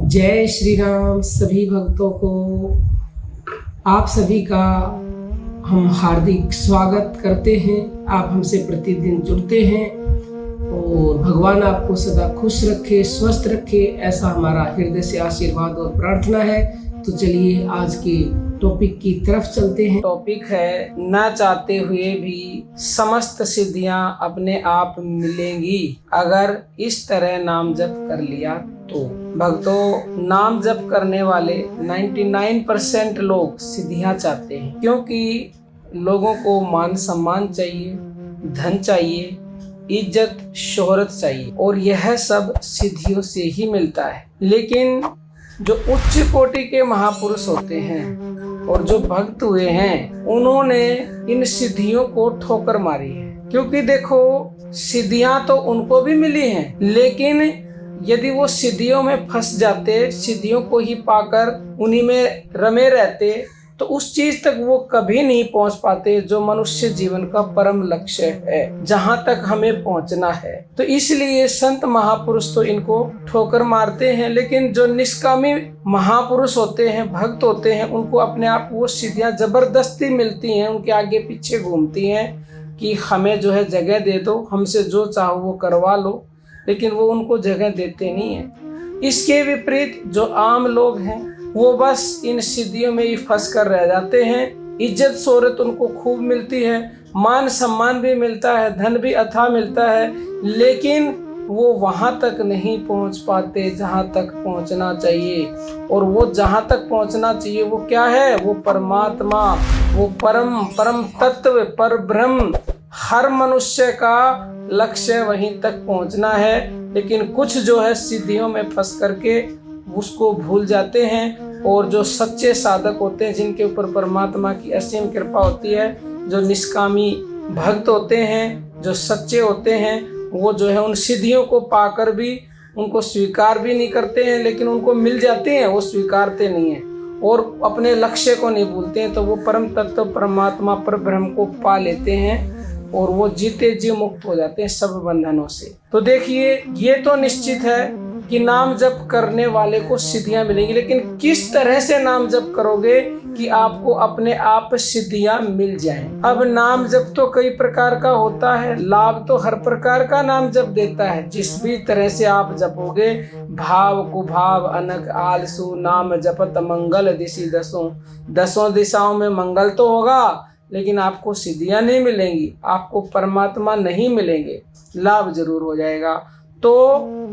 जय श्री राम। सभी भक्तों को आप सभी का हम हार्दिक स्वागत करते हैं। आप हमसे प्रतिदिन जुड़ते हैं और भगवान आपको सदा खुश रखे, स्वस्थ रखे, ऐसा हमारा हृदय से आशीर्वाद और प्रार्थना है। तो चलिए आज के टॉपिक की तरफ चलते हैं। टॉपिक है, ना चाहते हुए भी समस्त सिद्धियां अपने आप मिलेंगी अगर इस तरह नाम जप कर लिया तो। भक्तों, नाम जप करने वाले 99% लोग सिद्धियां चाहते हैं, क्योंकि लोगों को मान सम्मान चाहिए, धन चाहिए, इज्जत शोहरत चाहिए और यह सब सिद्धियों से ही मिलता है। लेकिन जो उच्च कोटि के महापुरुष होते हैं और जो भक्त हुए हैं, उन्होंने इन सिद्धियों को ठोकर मारी है। क्योंकि देखो, सिद्धियां तो उनको भी मिली हैं, लेकिन यदि वो सिद्धियों में फंस जाते, सिद्धियों को ही पाकर उन्हीं में रमे रहते, तो उस चीज तक वो कभी नहीं पहुंच पाते जो मनुष्य जीवन का परम लक्ष्य है, जहां तक हमें पहुंचना है। तो इसलिए संत महापुरुष तो इनको ठोकर मारते हैं, लेकिन जो निष्कामी महापुरुष होते हैं, भक्त होते हैं, उनको अपने आप वो सिद्धियां जबरदस्ती मिलती हैं, उनके आगे पीछे घूमती हैं कि हमें जो है जगह दे दो, हमसे जो चाहो वो करवा लो, लेकिन वो उनको जगह देते नहीं है। इसके विपरीत जो आम लोग हैं, वो बस इन सिद्धियों में ही फंस कर रह जाते हैं। इज्जत शोहरत उनको खूब मिलती है, मान सम्मान भी मिलता है, धन भी अथाह मिलता है, लेकिन वो वहां तक नहीं पहुंच पाते जहां तक पहुंचना चाहिए। और वो जहां तक पहुंचना चाहिए वो क्या है? वो परमात्मा, वो परम तत्व, पर ब्रह्म। हर मनुष्य का लक्ष्य वहीं तक पहुंचना है, लेकिन कुछ जो है सिद्धियों में फंस करके उसको भूल जाते हैं। और जो सच्चे साधक होते हैं, जिनके ऊपर परमात्मा की असीम कृपा होती है, जो निष्कामी भक्त होते हैं, जो सच्चे होते हैं, वो जो है उन सिद्धियों को पाकर भी उनको स्वीकार भी नहीं करते हैं, लेकिन उनको मिल जाते हैं, वो स्वीकारते नहीं हैं और अपने लक्ष्य को नहीं भूलते हैं। तो वो परम तत्व परमात्मा पर ब्रह्म को पा लेते हैं और वो जीते जी मुक्त हो जाते हैं सब बंधनों से। तो देखिए, ये तो निश्चित है कि नाम जप करने वाले को सिद्धियां मिलेंगी, लेकिन किस तरह से नाम जप करोगे कि आपको अपने आप सिद्धियां मिल जाएं। अब नाम जप तो कई प्रकार का होता है, लाभ तो हर प्रकार का नाम जप देता है। जिस भी तरह से आप जपोगे, भाव कुभाव अनक आलसु नाम जपत मंगल दिशि दसों, दसों दिशाओं में मंगल तो होगा, लेकिन आपको सिद्धियां नहीं मिलेंगी, आपको परमात्मा नहीं मिलेंगे, लाभ जरूर हो जाएगा। तो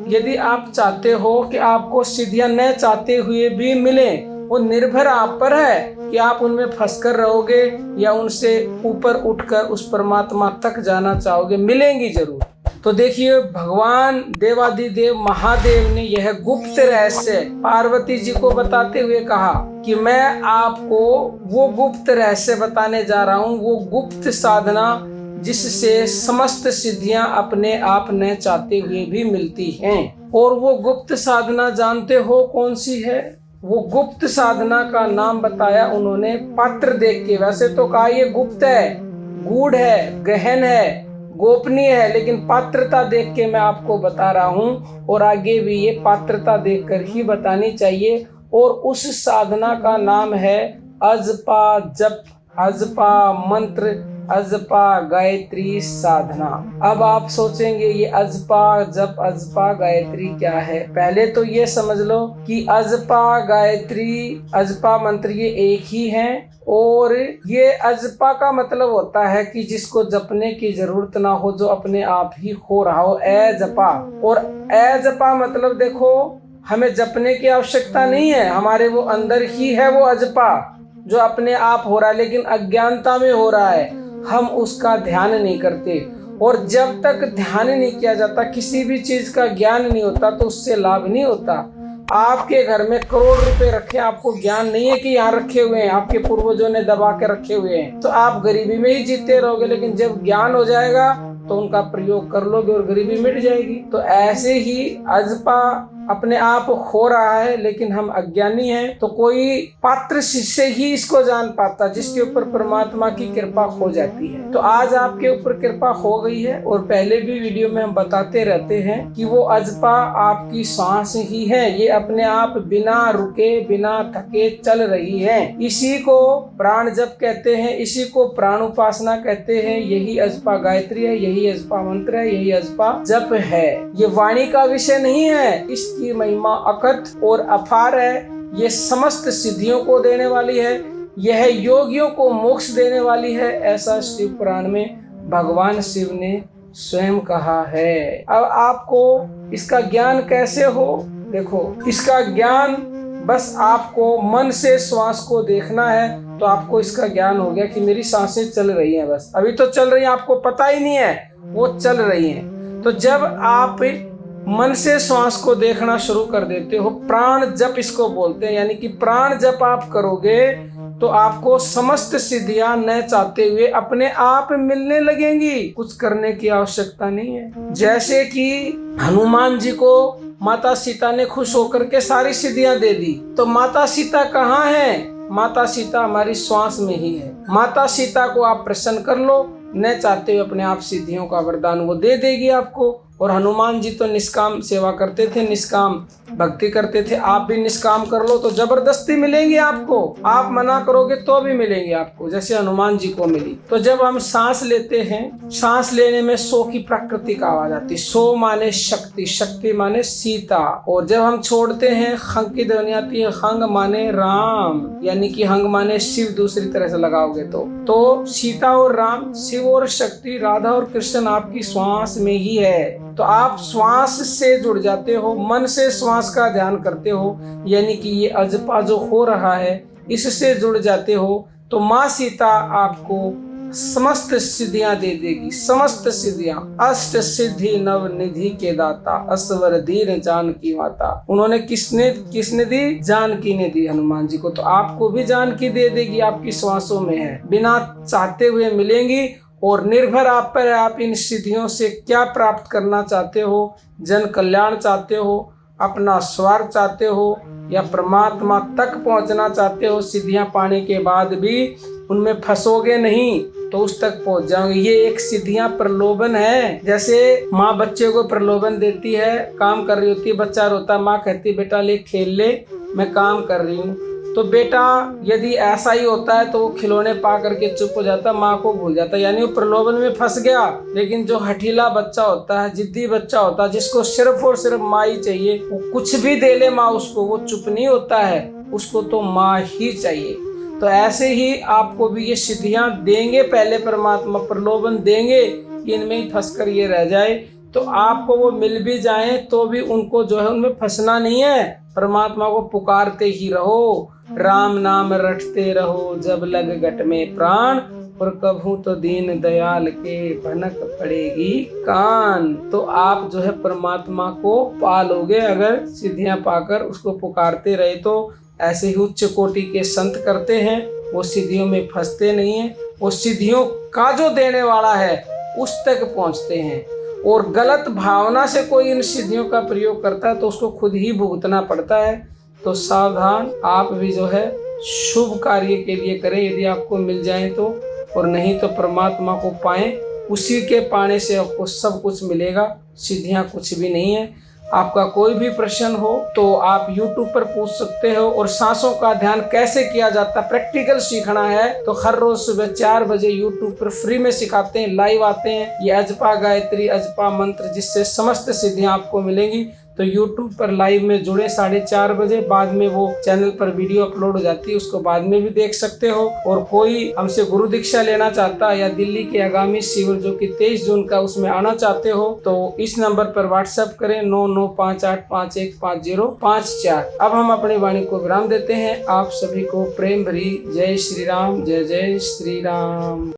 यदि आप चाहते हो कि आपको सिद्धियां न चाहते हुए भी मिले, वो निर्भर आप पर है कि आप उनमें फंसकर रहोगे या उनसे ऊपर उठकर उस परमात्मा तक जाना चाहोगे। मिलेंगी जरूर। तो देखिए, भगवान देवाधिदेव महादेव ने यह गुप्त रहस्य पार्वती जी को बताते हुए कहा कि मैं आपको वो गुप्त रहस्य बताने जा रहा हूँ, वो गुप्त साधना जिससे समस्त सिद्धियां अपने आप न चाहते हुए भी मिलती हैं। और वो गुप्त साधना जानते हो कौन सी है? वो गुप्त साधना का नाम बताया उन्होंने पात्र देख के। वैसे तो कहा ये गुप्त है, गूढ़ है, गहन है, गोपनीय है, लेकिन पात्रता देख के मैं आपको बता रहा हूँ और आगे भी ये पात्रता देखकर ही बतानी चाहिए। और उस साधना का नाम है अजपा जप, अजपा मंत्र, अजपा गायत्री साधना। अब आप सोचेंगे ये अजपा जप, अजपा गायत्री क्या है? पहले तो ये समझ लो कि अजपा गायत्री, अजपा मंत्र ये एक ही है। और ये अजपा का मतलब होता है कि जिसको जपने की जरूरत ना हो, जो अपने आप ही हो रहा हो, ए जपा। और ए जपा मतलब देखो, हमें जपने की आवश्यकता नहीं है, हमारे वो अंदर ही है वो अजपा जो अपने आप हो रहा है, लेकिन अज्ञानता में हो रहा है, हम उसका ध्यान नहीं करते। और जब तक ध्यान नहीं किया जाता, किसी भी चीज का ज्ञान नहीं होता, तो उससे लाभ नहीं होता। आपके घर में करोड़ रुपए रखे, आपको ज्ञान नहीं है कि यहाँ रखे हुए हैं, आपके पूर्वजों ने दबा के रखे हुए हैं, तो आप गरीबी में ही जीते रहोगे। लेकिन जब ज्ञान हो जाएगा तो उनका प्रयोग कर लोगे और गरीबी मिट जाएगी। तो ऐसे ही अजपा अपने आप हो रहा है, लेकिन हम अज्ञानी हैं। तो कोई पात्र शिष्य ही इसको जान पाता जिसके ऊपर परमात्मा की कृपा हो जाती है। तो आज आपके ऊपर कृपा हो गई है, और पहले भी वीडियो में हम बताते रहते हैं कि वो अजपा आपकी सांस ही है। ये अपने आप बिना रुके बिना थके चल रही है। इसी को प्राण जप कहते हैं, इसी को प्राण उपासना कहते हैं। यही अजपा गायत्री है, यही अजपा मंत्र है, यही अजपा जप है। ये वाणी का विषय नहीं है, इसकी महिमा अकथ और अपार है। ये समस्त सिद्धियों को देने वाली है, यह योगियों को मोक्ष देने वाली है। ऐसा शिव पुराण में भगवान शिव ने स्वयं कहा है। अब आपको इसका ज्ञान कैसे हो? देखो, इसका ज्ञान बस आपको मन से श्वास को देखना है, तो आपको इसका ज्ञान हो गया कि मेरी सांसें चल रही हैं। बस अभी तो चल रही हैं, आपको पता ही नहीं है वो चल रही हैं। तो जब आप मन से श्वास को देखना शुरू कर देते हो, प्राण जप इसको बोलते हैं, यानी कि प्राण जप आप करोगे तो आपको समस्त सिद्धियां न चाहते हुए अपने आप मिलने लगेंगी। कुछ करने की आवश्यकता नहीं है। जैसे कि हनुमान जी को माता सीता ने खुश होकर के सारी सिद्धियां दे दी, तो माता सीता कहाँ है? माता सीता हमारी श्वास में ही है। माता सीता को आप प्रसन्न कर लो, न चाहते हुए अपने आप सिद्धियों का वरदान वो दे देगी आपको। और हनुमान जी तो निष्काम सेवा करते थे, निष्काम भक्ति करते थे। आप भी निष्काम कर लो तो जबरदस्ती मिलेंगी आपको, आप मना करोगे तो भी मिलेंगी आपको, जैसे हनुमान जी को मिली। तो जब हम सांस लेते हैं, सांस लेने में सो की प्राकृतिक आवाज आती है। सो माने शक्ति, शक्ति माने सीता। और जब हम छोड़ते हैं, खंग की ध्वनि आती है। खंग माने राम, यानी कि हंग माने शिव, दूसरी तरह से लगाओगे तो सीता और राम, शिव और शक्ति, राधा और कृष्ण आपकी श्वास में ही है। तो आप श्वास से जुड़ जाते हो, मन से श्वास का ध्यान करते हो, यानी कि ये अजपा जो हो रहा है इससे जुड़ जाते हो। तो माँ सीता आपको समस्त सिद्धियां दे देगी, समस्त सिद्धियां। अष्ट सिद्धि नव निधि के दाता, असवर दीन जानकी माता। उन्होंने किसने दी? जानकी ने दी हनुमान जी को। तो आपको भी जानकी दे देगी, आपकी श्वासों में है, बिना चाहते हुए मिलेंगी। और निर्भर आप पर है, आप इन सिद्धियों से क्या प्राप्त करना चाहते हो? जन कल्याण चाहते हो, अपना स्वार्थ चाहते हो, या परमात्मा तक पहुंचना चाहते हो? सिद्धियां पाने के बाद भी उनमें फंसोगे नहीं तो उस तक पहुंच जाओगे। ये एक सिद्धियां प्रलोभन है। जैसे माँ बच्चे को प्रलोभन देती है, काम कर रही होती है, बच्चा रोता, माँ कहती बेटा ले खेल ले, मैं काम कर रही हूँ। तो बेटा यदि ऐसा ही होता है तो वो खिलौने पा करके चुप हो जाता, माँ को भूल जाता, यानी वो प्रलोभन में फंस गया। लेकिन जो हठीला बच्चा होता है, जिद्दी बच्चा होता है, जिसको सिर्फ और सिर्फ माँ ही चाहिए, वो कुछ भी दे ले माँ उसको, वो चुप नहीं होता है, उसको तो माँ ही चाहिए। तो ऐसे ही आपको भी ये सिद्धियां देंगे, पहले परमात्मा प्रलोभन देंगे कि इनमें ही फंस कर ये रह जाए। तो आपको वो मिल भी जाए तो भी उनको जो है उनमें फंसना नहीं है, परमात्मा को पुकारते ही रहो, राम नाम रटते रहो, जब लग घट में प्राण, और कभू तो दीन दयाल के भनक पड़ेगी कान। तो आप जो है परमात्मा को पालोगे अगर सिद्धियां पाकर उसको पुकारते रहे। तो ऐसे ही उच्च कोटि के संत करते हैं, वो सिद्धियों में फंसते नहीं हैं, वो सिद्धियों का जो देने वाला है उस तक पहुंचते हैं। और गलत भावना से कोई इन सिद्धियों का प्रयोग करता है तो उसको खुद ही भुगतना पड़ता है। तो सावधान, आप भी जो है शुभ कार्य के लिए करें, यदि आपको मिल जाए तो, और नहीं तो परमात्मा को पाएं, उसी के पाने से आपको सब कुछ मिलेगा, सिद्धियां कुछ भी नहीं है। आपका कोई भी प्रश्न हो तो आप YouTube पर पूछ सकते हो। और सांसों का ध्यान कैसे किया जाता है, प्रैक्टिकल सीखना है तो हर रोज सुबह 4 बजे YouTube पर फ्री में सिखाते हैं, लाइव आते हैं। ये अजपा गायत्री, अजपा मंत्र, जिससे समस्त सिद्धियां आपको मिलेंगी। तो YouTube पर लाइव में जुड़े 4:30 बजे, बाद में वो चैनल पर वीडियो अपलोड हो जाती है, उसको बाद में भी देख सकते हो। और कोई हमसे गुरु दीक्षा लेना चाहता है या दिल्ली के आगामी शिविर जो कि 23 जून का, उसमें आना चाहते हो तो इस नंबर पर व्हाट्सएप करें 9958515054। अब हम अपनी वाणी को विराम देते हैं। आप सभी को प्रेम भरी जय श्री राम, जय जय श्री राम।